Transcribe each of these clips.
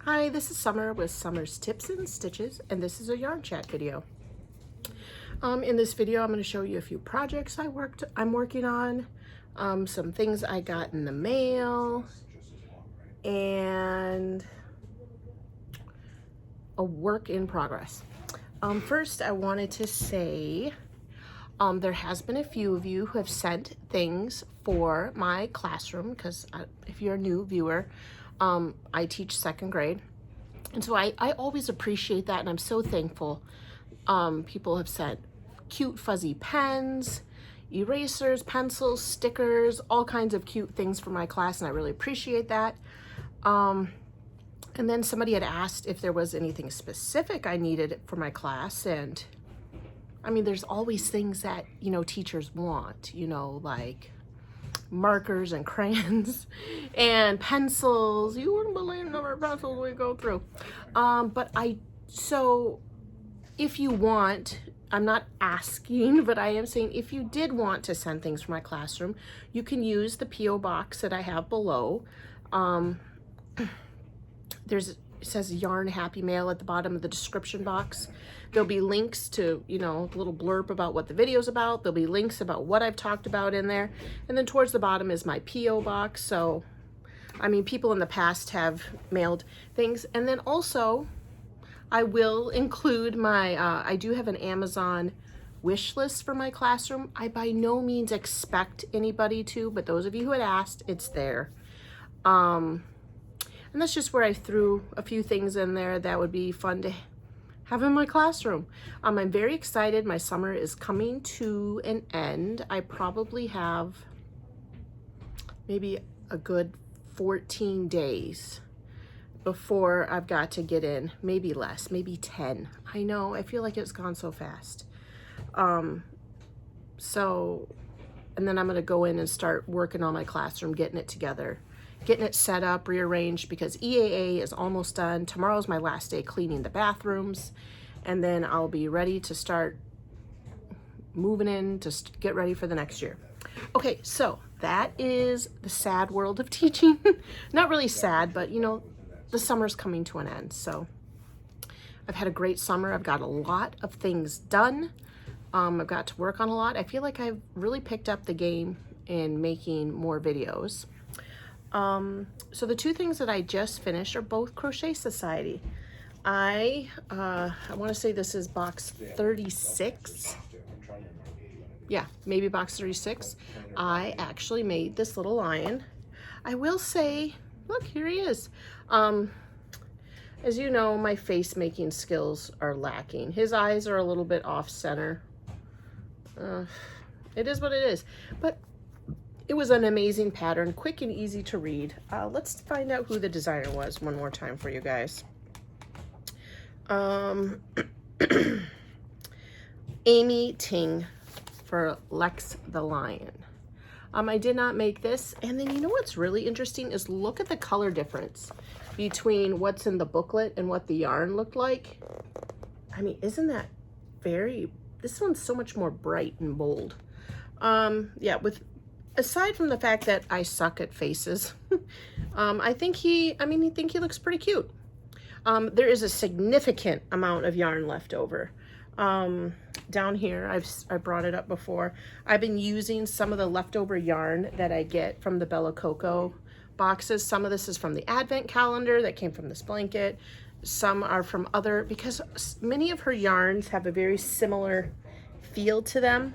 Hi, this is Summer with Summer's Tips and Stitches, and this is a yarn chat video. In this video, I'm going to show you a few projects I'm working on, some things I got in the mail, and a work in progress. First, I wanted to say there has been a few of you who have sent things for my classroom, because if you're a new viewer, I teach second grade, and so I always appreciate that, and I'm so thankful. People have sent cute fuzzy pens, erasers, pencils, stickers, all kinds of cute things for my class, and I really appreciate that. And then somebody had asked if there was anything specific I needed for my class, and I mean, there's always things that, you know, teachers want, you know, like markers and crayons and pencils. You wouldn't believe the number of pencils we go through. So if you want, I'm not asking, but I am saying if you did want to send things for my classroom, you can use the P.O. box that I have below. It says Yarn Happy Mail at the bottom of the description box. There'll be links to, you know, a little blurb about what the video's about. There'll be links about what I've talked about in there. And then towards the bottom is my P.O. box. So, I mean, people in the past have mailed things. And then also, I will include my, I do have an Amazon wish list for my classroom. I by no means expect anybody to, but those of you who had asked, it's there. And that's just where I threw a few things in there that would be fun to have in my classroom. I'm very excited. My summer is coming to an end. I probably have maybe a good 14 days before I've got to get in, maybe less, maybe 10. I know, I feel like it's gone so fast. And then I'm gonna go in and start working on my classroom, getting it together, getting it set up, rearranged, because EAA is almost done. Tomorrow's my last day cleaning the bathrooms, and then I'll be ready to start moving in to get ready for the next year. Okay, so that is the sad world of teaching. Not really sad, but you know, the summer's coming to an end. So I've had a great summer. I've got a lot of things done. I've got to work on a lot. I feel like I've really picked up the game in making more videos. So the two things that I just finished are both Crochet Society. I want to say this is box 36. Yeah, maybe box 36. I actually made this little lion. I will say, look, here he is. As you know, my face making skills are lacking. His eyes are a little bit off center. It is what it is. But it was an amazing pattern, quick and easy to read. Let's find out who the designer was one more time for you guys. Amy Ting for Lex the Lion. I did not make this. And then you know what's really interesting is look at the color difference between what's in the booklet and what the yarn looked like. I mean, isn't that this one's so much more bright and bold. Yeah, aside from the fact that I suck at faces, I think he looks pretty cute. There is a significant amount of yarn left over. Down here, I brought it up before. I've been using some of the leftover yarn that I get from the Bella Coco boxes. Some of this is from the advent calendar that came from this blanket. Some are from other, because many of her yarns have a very similar feel to them.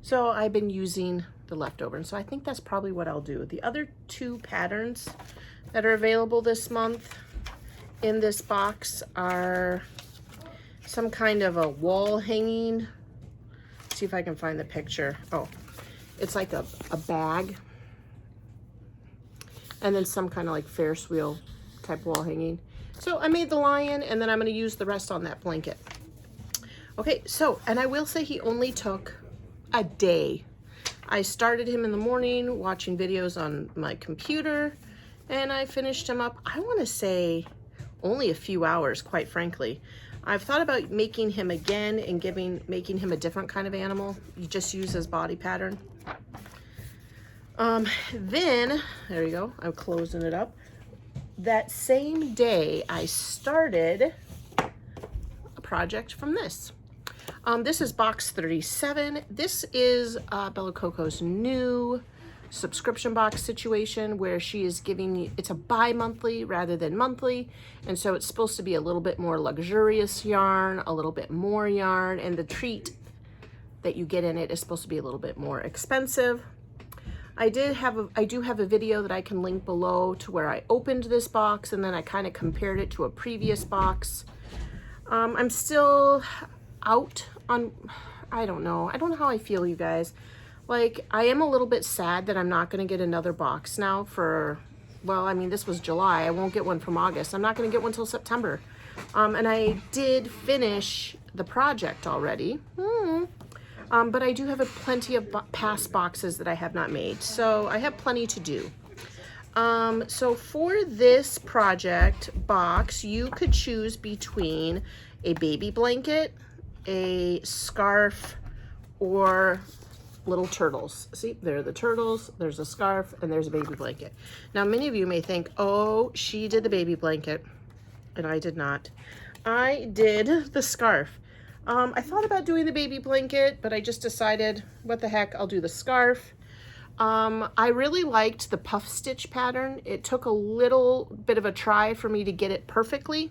So I've been using the leftover, and so I think that's probably what I'll do. The other two patterns that are available this month in this box are some kind of a wall hanging. Let's see if I can find the picture. Oh, it's like a bag, and then some kind of like Ferris wheel type wall hanging. So I made the lion, and then I'm going to use the rest on that blanket. Okay, so, and I will say he only took a day. I started him in the morning watching videos on my computer, and I finished him up, I want to say, only a few hours, quite frankly. I've thought about making him again and making him a different kind of animal. You just use his body pattern. Then, there you go, I'm closing it up. that same day I started a project from this. This is box 37. This is Bella Coco's new subscription box situation where she is giving you, it's a bi-monthly rather than monthly, and so it's supposed to be a little bit more luxurious yarn, a little bit more yarn, and the treat that you get in it is supposed to be a little bit more expensive. I do have a video that I can link below to where I opened this box and then I kind of compared it to a previous box. I'm still out on, I don't know how I feel, you guys. Like, I am a little bit sad that I'm not going to get another box now for, well, I mean, this was July. I won't get one from August. I'm not going to get one till September. And I did finish the project already. But I do have plenty of past boxes that I have not made. So I have plenty to do. So for this project box, you could choose between a baby blanket, a scarf, or little turtles. See, there are the turtles, there's a scarf, and there's a baby blanket. Now, many of you may think, oh, she did the baby blanket, and I did not. I did the scarf. I thought about doing the baby blanket, but I just decided, what the heck, I'll do the scarf. I really liked the puff stitch pattern. It took a little bit of a try for me to get it perfectly.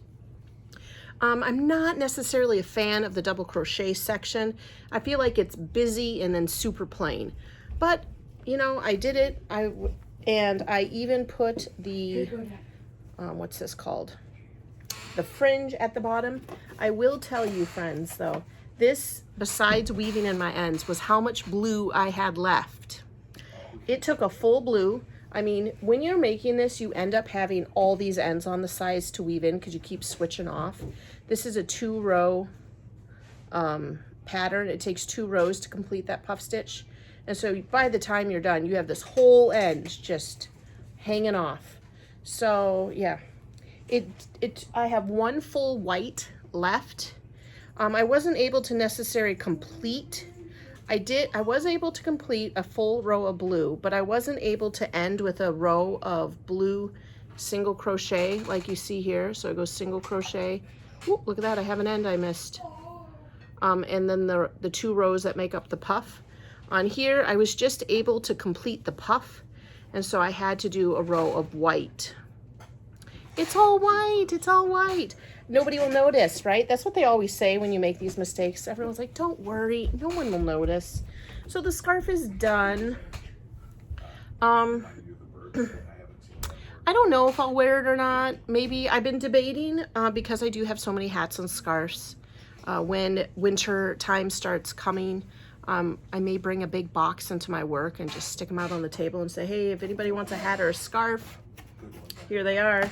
I'm not necessarily a fan of the double crochet section. I feel like it's busy and then super plain. But, you know, I did it. And I even put the, what's this called? The fringe at the bottom. I will tell you, friends, though, this, besides weaving in my ends, was how much blue I had left. It took a full blue. I mean, when you're making this, you end up having all these ends on the sides to weave in because you keep switching off. This is a 2-row pattern. It takes 2 rows to complete that puff stitch. And so by the time you're done, you have this whole end just hanging off. So yeah, I have 1 full white left. I wasn't able to necessarily complete. I was able to complete a full row of blue, but I wasn't able to end with a row of blue single crochet like you see here. So it goes single crochet. Ooh, look at that, I have an end I missed. And then the 2 rows that make up the puff. On here, I was just able to complete the puff, and so I had to do a row of white. It's all white, it's all white. Nobody will notice, right? That's what they always say when you make these mistakes. Everyone's like, don't worry, no one will notice. So the scarf is done. I don't know if I'll wear it or not. Maybe. I've been debating because I do have so many hats and scarves. When winter time starts coming, I may bring a big box into my work and just stick them out on the table and say, hey, if anybody wants a hat or a scarf, here they are.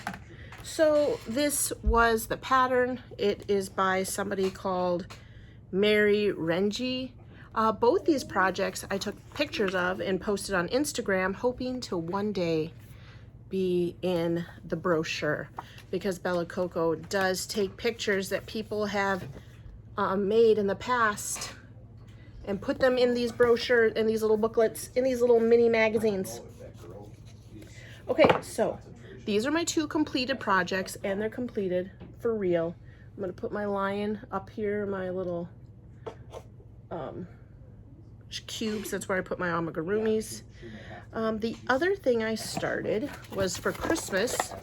So this was the pattern. It is by somebody called Mary Renji. Both these projects I took pictures of and posted on Instagram, hoping to one day be in the brochure, because Bella Coco does take pictures that people have made in the past and put them in these brochures, in these little booklets, in these little mini magazines. Okay, so these are my 2 completed projects, and they're completed for real. I'm gonna put my lion up here, my little cubes. That's where I put my amigurumis. The other thing I started was for Christmas.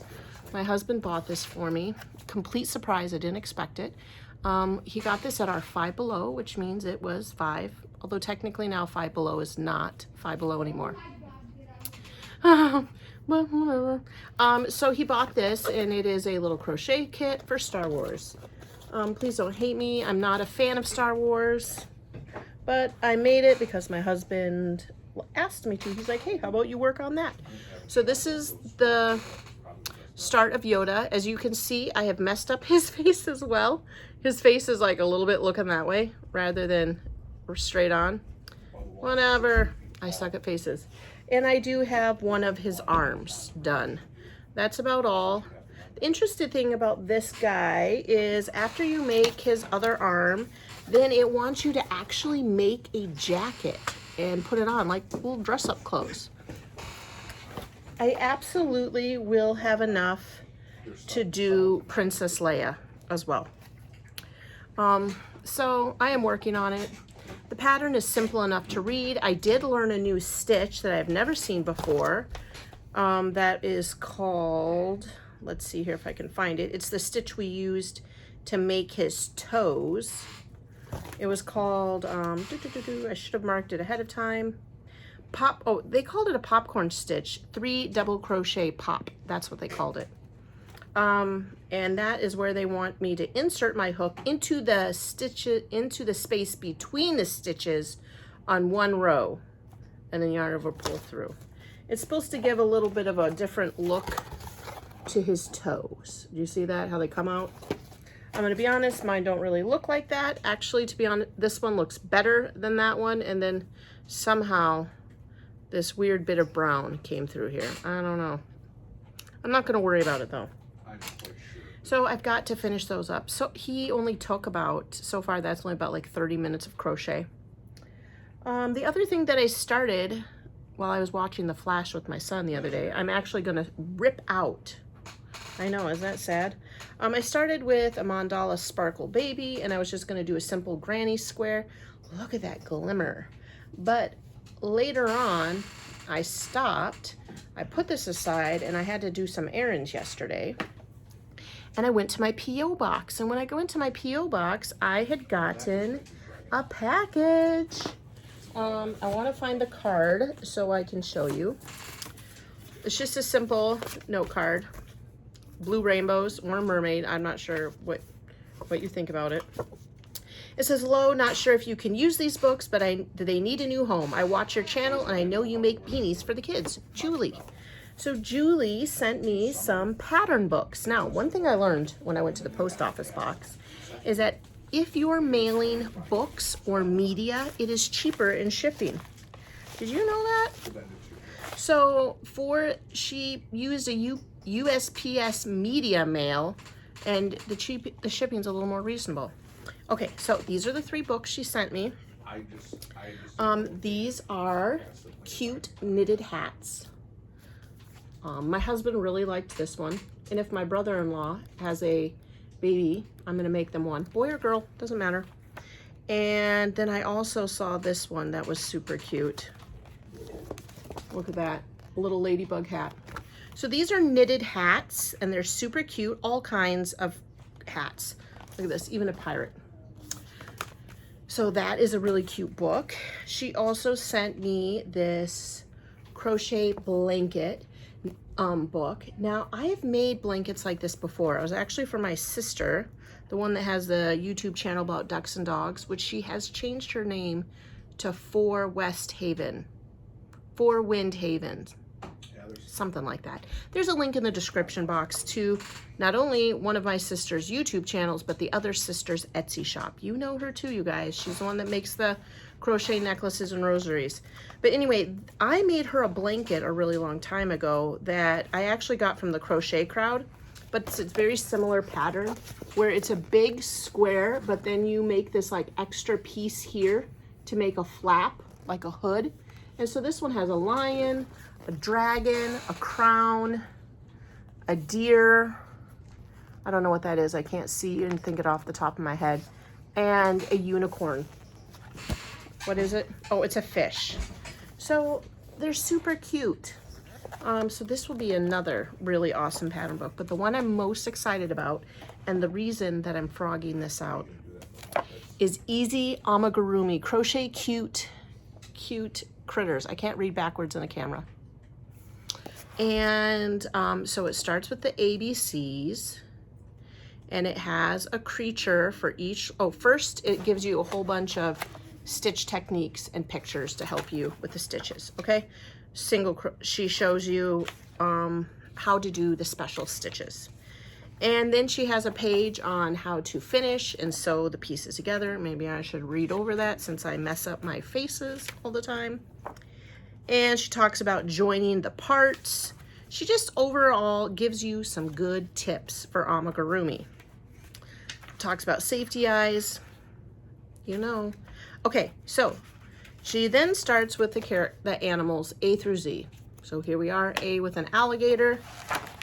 My husband bought this for me. Complete surprise, I didn't expect it. He got this at our Five Below, which means it was 5, although technically now Five Below is not Five Below anymore. But whatever. So he bought this, and it is a little crochet kit for Star Wars. Please don't hate me. I'm not a fan of Star Wars, but I made it because my husband asked me to. He's like, hey, how about you work on that? So this is the start of Yoda. As you can see, I have messed up his face as well. His face is like a little bit looking that way rather than straight on. Whatever. I suck at faces. And I do have one of his arms done. That's about all. The interesting thing about this guy is after you make his other arm, then it wants you to actually make a jacket and put it on like little dress-up clothes. I absolutely will have enough to do Princess Leia as well. So I am working on it. The pattern is simple enough to read. I did learn a new stitch that I've never seen before. That is called, let's see here if I can find it. It's the stitch we used to make his toes. It was called, I should have marked it ahead of time. They called it a popcorn stitch, 3 double crochet pop. That's what they called it. And that is where they want me to insert my hook into the stitches, into the space between the stitches on one row, and then yarn over, pull through. It's supposed to give a little bit of a different look to his toes. Do you see that, how they come out? I'm going to be honest, mine don't really look like that. Actually, to be honest, this one looks better than that one, and then somehow this weird bit of brown came through here. I don't know. I'm not going to worry about it though. So I've got to finish those up. So he only took about, so far that's only about like 30 minutes of crochet. The other thing that I started while I was watching The Flash with my son the other day, I'm actually going to rip out. I know, isn't that sad? I started with a mandala sparkle baby, and I was just going to do a simple granny square. Look at that glimmer. But later on, I stopped. I put this aside, and I had to do some errands yesterday. And I went to my P.O. box. And when I go into my P.O. box, I had gotten a package. I want to find the card so I can show you. It's just a simple note card. Blue rainbows or mermaid. I'm not sure what you think about it. It says, hello, not sure if you can use these books, but they need a new home. I watch your channel and I know you make beanies for the kids. Julie. So Julie sent me some pattern books. Now, one thing I learned when I went to the post office box is that if you're mailing books or media, it is cheaper in shipping. Did you know that? So she used a USPS media mail, and the shipping's a little more reasonable. Okay, so these are the 3 books she sent me. These are cute knitted hats. My husband really liked this one, and if my brother-in-law has a baby, I'm gonna make them one. Boy or girl, doesn't matter. And then I also saw this one that was super cute. Look at that, a little ladybug hat. So these are knitted hats, and they're super cute, all kinds of hats. Look at this, even a pirate. So that is a really cute book. She also sent me this Crochet Blanket book. Now, I have made blankets like this before. It was actually for my sister, the one that has the YouTube channel about ducks and dogs, which she has changed her name to Four Wind Havens. Something like that. There's a link in the description box to not only one of my sister's YouTube channels, but the other sister's Etsy shop. You know her too, you guys. She's the one that makes the crochet necklaces and rosaries. But anyway, I made her a blanket a really long time ago that I actually got from the Crochet Crowd, but it's a very similar pattern where it's a big square, but then you make this like extra piece here to make a flap, like a hood. And so this one has a lion, a dragon, a crown, a deer. I don't know what that is. I can't see and think it off the top of my head. And a unicorn. What is it? Oh, it's a fish. So they're super cute. So this will be another really awesome pattern book. But the one I'm most excited about, and the reason that I'm frogging this out, is Easy Amigurumi. Crochet cute critters. I can't read backwards in the camera. And so it starts with the ABCs, and it has a creature for each. Oh, first it gives you a whole bunch of stitch techniques and pictures to help you with the stitches. Okay, she shows you how to do the special stitches, and then she has a page on how to finish and sew the pieces together. Maybe I should read over that since I mess up my faces all the time. And she talks about joining the parts. She just overall gives you some good tips for amigurumi. Talks about safety eyes, you know. Okay, so she then starts with the animals A through Z. So here we are, A with an alligator.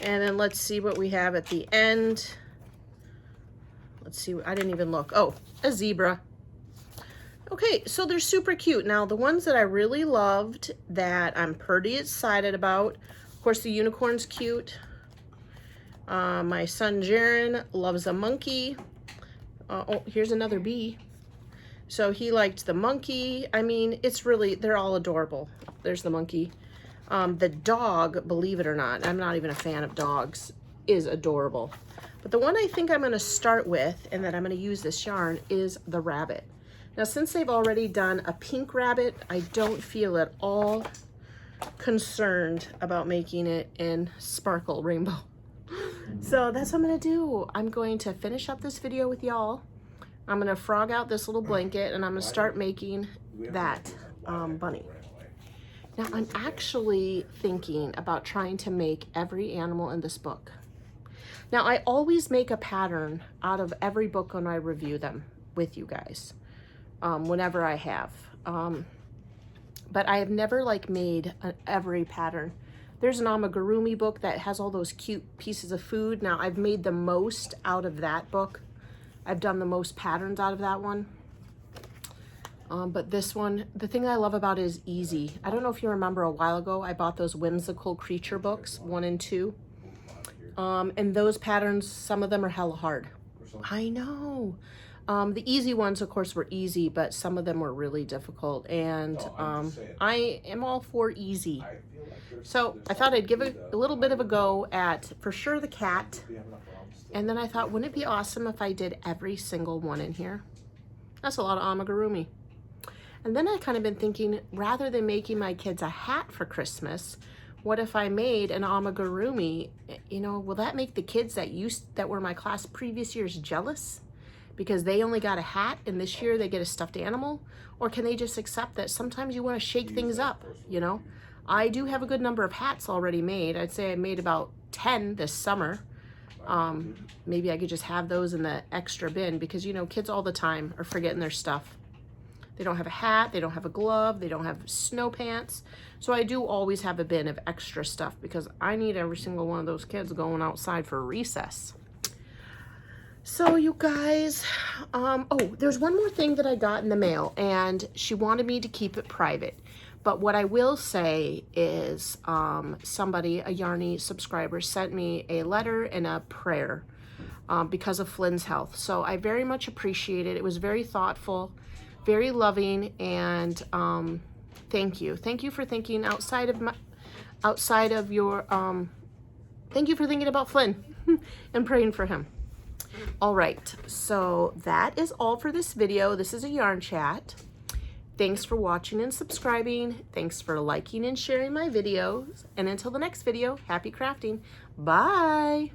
And then let's see what we have at the end. Let's see, I didn't even look. Oh, a zebra. Okay, so they're super cute. Now, the ones that I really loved that I'm pretty excited about, of course, the unicorn's cute. My son Jaron loves a monkey. Oh, here's another bee. So he liked the monkey. I mean, it's really, they're all adorable. There's the monkey. The dog, believe it or not, I'm not even a fan of dogs, is adorable. But the one I think I'm going to start with, and that I'm going to use this yarn, is the rabbit. Now, since they've already done a pink rabbit, I don't feel at all concerned about making it in sparkle rainbow. So that's what I'm going to do. I'm going to finish up this video with y'all. I'm going to frog out this little blanket, and I'm going to start making that bunny. Now, I'm actually thinking about trying to make every animal in this book. Now, I always make a pattern out of every book when I review them with you guys. Whenever I have, but I have never like made every pattern. There's an Amigurumi book that has all those cute pieces of food. Now I've made the most out of that book. I've done the most patterns out of that one. But this one, the thing I love about it is easy. I don't know if you remember a while ago, I bought those whimsical creature books, 1 and 2. And those patterns, some of them are hella hard. I know. The easy ones, of course, were easy, but some of them were really difficult, and I am all for easy. So I thought I'd give it a little bit of a go at, for sure, the cat, and then I thought, wouldn't it be awesome if I did every single one in here? That's a lot of amigurumi. And then I kind of been thinking, rather than making my kids a hat for Christmas, what if I made an amigurumi? You know, will that make the kids that were my class previous years jealous? Because they only got a hat and this year they get a stuffed animal? Or can they just accept that sometimes you want to shake things up, you know? I do have a good number of hats already made. I'd say I made about 10 this summer. Maybe I could just have those in the extra bin because, you know, kids all the time are forgetting their stuff. They don't have a hat, they don't have a glove, they don't have snow pants. So I do always have a bin of extra stuff because I need every single one of those kids going outside for recess. So you guys, oh, there's one more thing that I got in the mail, and she wanted me to keep it private. But what I will say is somebody, a Yarny subscriber, sent me a letter and a prayer because of Flynn's health. So I very much appreciate it. It was very thoughtful, very loving, and thank you. Thank you for thinking outside of your, thank you for thinking about Flynn and praying for him. All right, so that is all for this video. This is a yarn chat. Thanks for watching and subscribing. Thanks for liking and sharing my videos. And until the next video, happy crafting. Bye.